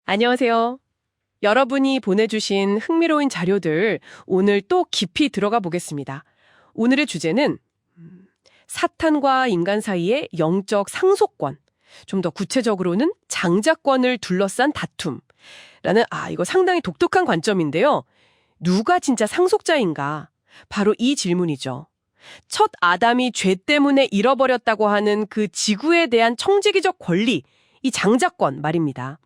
안녕하세요. 여러분이 보내주신 흥미로운 자료들 오늘 또 깊이 들어가 보겠습니다. 오늘의 주제는 사탄과 인간 사이의 영적 상속권, 좀 더 구체적으로는 장자권을 둘러싼 다툼라는 이거 상당히 독특한 관점인데요. 누가 진짜 상속자인가? 바로 이 질문이죠. 첫 아담이 죄 때문에 잃어버렸다고 하는 그 지구에 대한 청지기적 권리, 이 장자권 말입니다.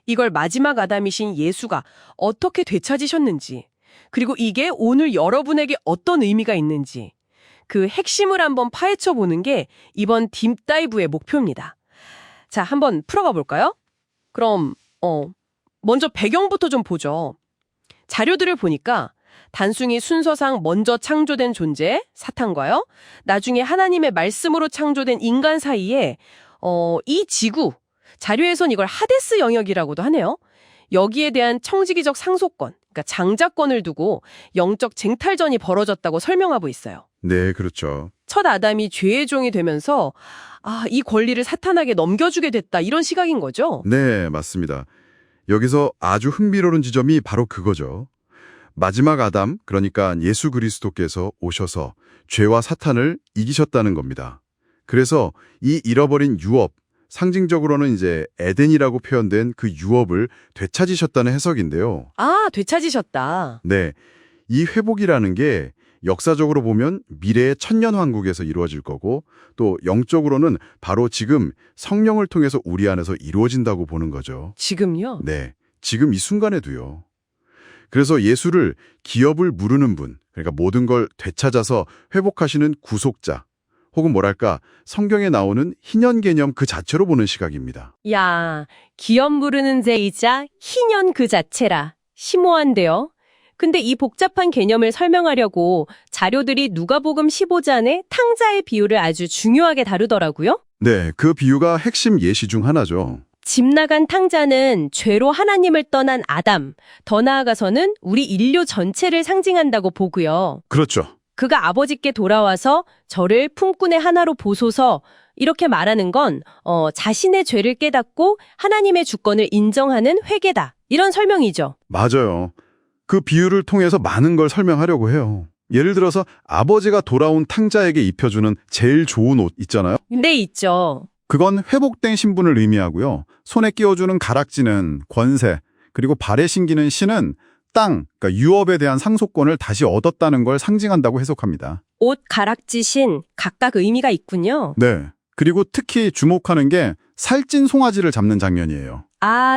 이걸 마지막 아담이신 예수가 어떻게 되찾으셨는지, 그리고 이게 오늘 여러분에게 어떤 의미가 있는지, 그 핵심을 한번 파헤쳐 보는 게 이번 딥다이브의 목표입니다. 자, 한번 풀어가 볼까요? 그럼 먼저 배경부터 좀 보죠. 자료들을 보니까 단순히 순서상 먼저 창조된 존재, 사탄과요, 나중에 하나님의 말씀으로 창조된 인간 사이에 이 지구, 자료에선 이걸 하데스 영역이라고도 하네요. 여기에 대한 청지기적 상속권, 그러니까 장자권을 두고 영적 쟁탈전이 벌어졌다고 설명하고 있어요. 네, 그렇죠. 첫 아담이 죄의 종이 되면서 이 권리를 사탄에게 넘겨주게 됐다, 이런 시각인 거죠. 네, 맞습니다. 여기서 아주 흥미로운 지점이 바로 그거죠. 마지막 아담, 그러니까 예수 그리스도께서 오셔서 죄와 사탄을 이기셨다는 겁니다. 그래서 이 잃어버린 유업, 상징적으로는 이제 에덴이라고 표현된 그 유업을 되찾으셨다는 해석인데요. 되찾으셨다. 네, 이 회복이라는 게 역사적으로 보면 미래의 천년왕국에서 이루어질 거고, 또 영적으로는 바로 지금 성령을 통해서 우리 안에서 이루어진다고 보는 거죠. 지금요? 네, 지금 이 순간에도요. 그래서 예수를 기업을 무르는 분, 그러니까 모든 걸 되찾아서 회복하시는 구속자, 혹은 뭐랄까 성경에 나오는 희년 개념 그 자체로 보는 시각입니다. 야, 기업 무르는 자이자 희년 그 자체라. 심오한데요. 근데 이 복잡한 개념을 설명하려고 자료들이 누가복음 15장의 탕자의 비유를 아주 중요하게 다루더라고요. 네, 그 비유가 핵심 예시 중 하나죠. 집 나간 탕자는 죄로 하나님을 떠난 아담, 더 나아가서는 우리 인류 전체를 상징한다고 보고요. 그렇죠. 그가 아버지께 돌아와서 저를 품꾼의 하나로 보소서, 이렇게 말하는 건 자신의 죄를 깨닫고 하나님의 주권을 인정하는 회개다, 이런 설명이죠. 맞아요. 그 비유를 통해서 많은 걸 설명하려고 해요. 예를 들어서 아버지가 돌아온 탕자에게 입혀주는 제일 좋은 옷 있잖아요. 네, 있죠. 그건 회복된 신분을 의미하고요. 손에 끼워주는 가락지는 권세, 그리고 발에 신기는 신은 땅, 그러니까 유업에 대한 상속권을 다시 얻었다는 걸 상징한다고 해석합니다. 옷, 가락지, 신 각각 의미가 있군요. 네. 그리고 특히 주목하는 게 살찐 송아지를 잡는 장면이에요.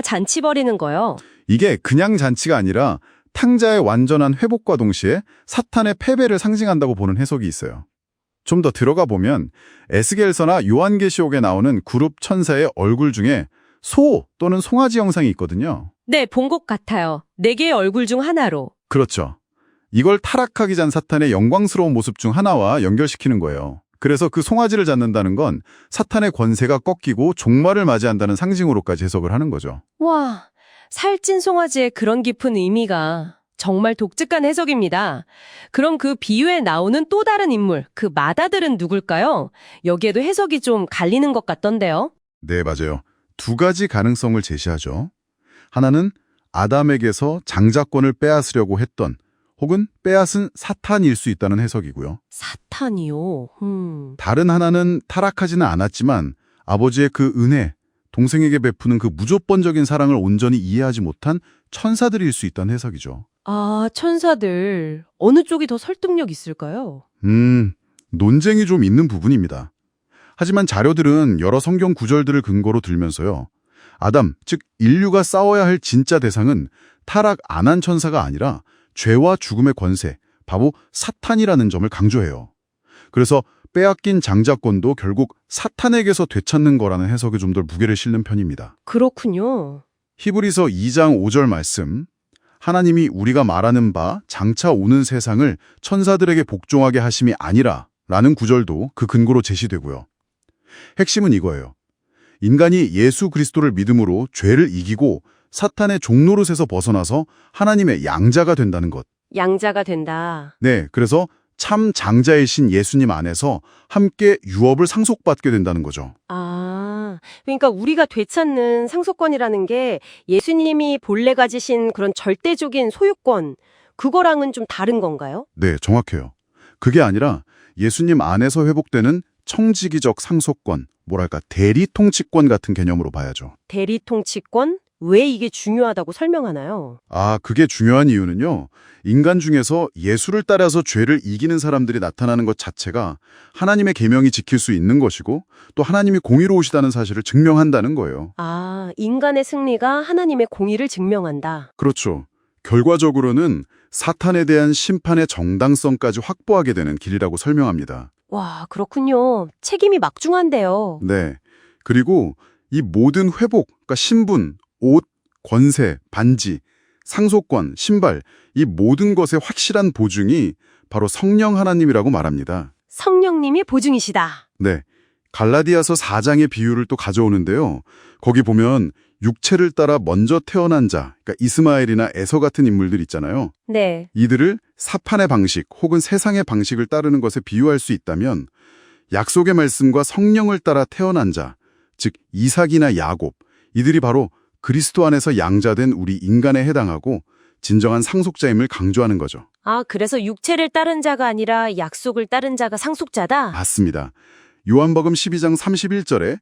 잔치 벌이는 거요. 이게 그냥 잔치가 아니라 탕자의 완전한 회복과 동시에 사탄의 패배를 상징한다고 보는 해석이 있어요. 좀 더 들어가 보면 에스겔서나 요한계시록에 나오는 그룹 천사의 얼굴 중에 소 또는 송아지 형상이 있거든요. 네, 본 것 같아요. 4개의 얼굴 중 하나로. 그렇죠. 이걸 타락하기 전 사탄의 영광스러운 모습 중 하나와 연결시키는 거예요. 그래서 그 송아지를 잡는다는 건 사탄의 권세가 꺾이고 종말을 맞이한다는 상징으로까지 해석을 하는 거죠. 와, 살찐 송아지의 그런 깊은 의미가 정말 독특한 해석입니다. 그럼 그 비유에 나오는 또 다른 인물, 그 마다들은 누굴까요? 여기에도 해석이 좀 갈리는 것 같던데요. 네, 맞아요. 두 가지 가능성을 제시하죠. 하나는 아담에게서 장자권을 빼앗으려고 했던 혹은 빼앗은 사탄일 수 있다는 해석이고요. 사탄이요? 다른 하나는 타락하지는 않았지만 아버지의 그 은혜, 동생에게 베푸는 그 무조건적인 사랑을 온전히 이해하지 못한 천사들일 수 있다는 해석이죠. 천사들. 어느 쪽이 더 설득력 있을까요? 논쟁이 좀 있는 부분입니다. 하지만 자료들은 여러 성경 구절들을 근거로 들면서요. 아담, 즉 인류가 싸워야 할 진짜 대상은 타락 안 한 천사가 아니라 죄와 죽음의 권세, 바로 사탄이라는 점을 강조해요. 그래서 빼앗긴 장자권도 결국 사탄에게서 되찾는 거라는 해석에 좀 더 무게를 실는 편입니다. 그렇군요. 히브리서 2장 5절 말씀, 하나님이 우리가 말하는 바 장차 오는 세상을 천사들에게 복종하게 하심이 아니라 라는 구절도 그 근거로 제시되고요. 핵심은 이거예요. 인간이 예수 그리스도를 믿음으로 죄를 이기고 사탄의 종노릇에서 벗어나서 하나님의 양자가 된다는 것. 양자가 된다. 네, 그래서 참 장자이신 예수님 안에서 함께 유업을 상속받게 된다는 거죠. 그러니까 우리가 되찾는 상속권이라는 게 예수님이 본래 가지신 그런 절대적인 소유권, 그거랑은 좀 다른 건가요? 네, 정확해요. 그게 아니라 예수님 안에서 회복되는 청지기적 상속권, 뭐랄까 대리 통치권 같은 개념으로 봐야죠. 대리 통치권? 왜 이게 중요하다고 설명하나요? 그게 중요한 이유는요. 인간 중에서 예수를 따라서 죄를 이기는 사람들이 나타나는 것 자체가 하나님의 계명이 지킬 수 있는 것이고 또 하나님이 공의로우시다는 사실을 증명한다는 거예요. 인간의 승리가 하나님의 공의를 증명한다. 그렇죠. 결과적으로는 사탄에 대한 심판의 정당성까지 확보하게 되는 길이라고 설명합니다. 와, 그렇군요. 책임이 막중한데요. 네. 그리고 이 모든 회복, 그러니까 신분, 옷, 권세, 반지, 상속권, 신발, 이 모든 것의 확실한 보증이 바로 성령 하나님이라고 말합니다. 성령님이 보증이시다. 네. 갈라디아서 4장의 비유를 또 가져오는데요. 거기 보면 육체를 따라 먼저 태어난 자, 그러니까 이스마엘이나 에서 같은 인물들 있잖아요. 네. 이들을 사판의 방식 혹은 세상의 방식을 따르는 것에 비유할 수 있다면 약속의 말씀과 성령을 따라 태어난 자, 즉 이삭이나 야곱, 이들이 바로 그리스도 안에서 양자된 우리 인간에 해당하고 진정한 상속자임을 강조하는 거죠. 그래서 육체를 따른 자가 아니라 약속을 따른 자가 상속자다? 맞습니다. 요한복음 12장 31절에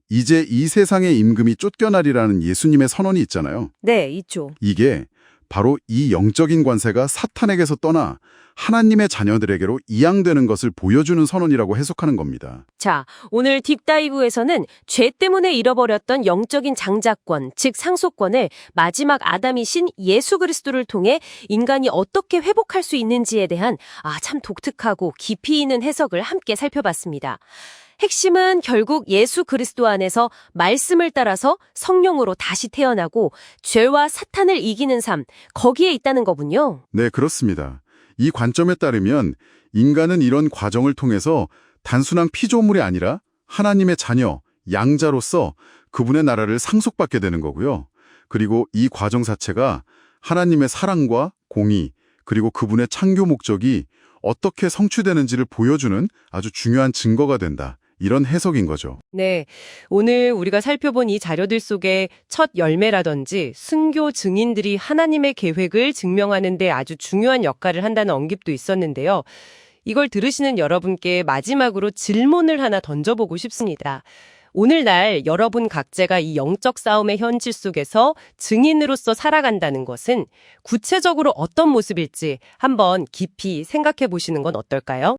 이제 이 세상의 임금이 쫓겨나리라는 예수님의 선언이 있잖아요. 네, 있죠. 이게 바로 이 영적인 관세가 사탄에게서 떠나 하나님의 자녀들에게로 이양되는 것을 보여주는 선언이라고 해석하는 겁니다. 자, 오늘 딥다이브에서는 죄 때문에 잃어버렸던 영적인 장자권, 즉 상속권을 마지막 아담이신 예수 그리스도를 통해 인간이 어떻게 회복할 수 있는지에 대한 참 독특하고 깊이 있는 해석을 함께 살펴봤습니다. 핵심은 결국 예수 그리스도 안에서 말씀을 따라서 성령으로 다시 태어나고 죄와 사탄을 이기는 삶, 거기에 있다는 거군요. 네, 그렇습니다. 이 관점에 따르면 인간은 이런 과정을 통해서 단순한 피조물이 아니라 하나님의 자녀, 양자로서 그분의 나라를 상속받게 되는 거고요. 그리고 이 과정 자체가 하나님의 사랑과 공의, 그리고 그분의 창조 목적이 어떻게 성취되는지를 보여주는 아주 중요한 증거가 된다. 이런 해석인 거죠. 네, 오늘 우리가 살펴본 이 자료들 속에 첫 열매라든지 순교 증인들이 하나님의 계획을 증명하는 데 아주 중요한 역할을 한다는 언급도 있었는데요. 이걸 들으시는 여러분께 마지막으로 질문을 하나 던져보고 싶습니다. 오늘날 여러분 각자가 이 영적 싸움의 현실 속에서 증인으로서 살아간다는 것은 구체적으로 어떤 모습일지 한번 깊이 생각해 보시는 건 어떨까요?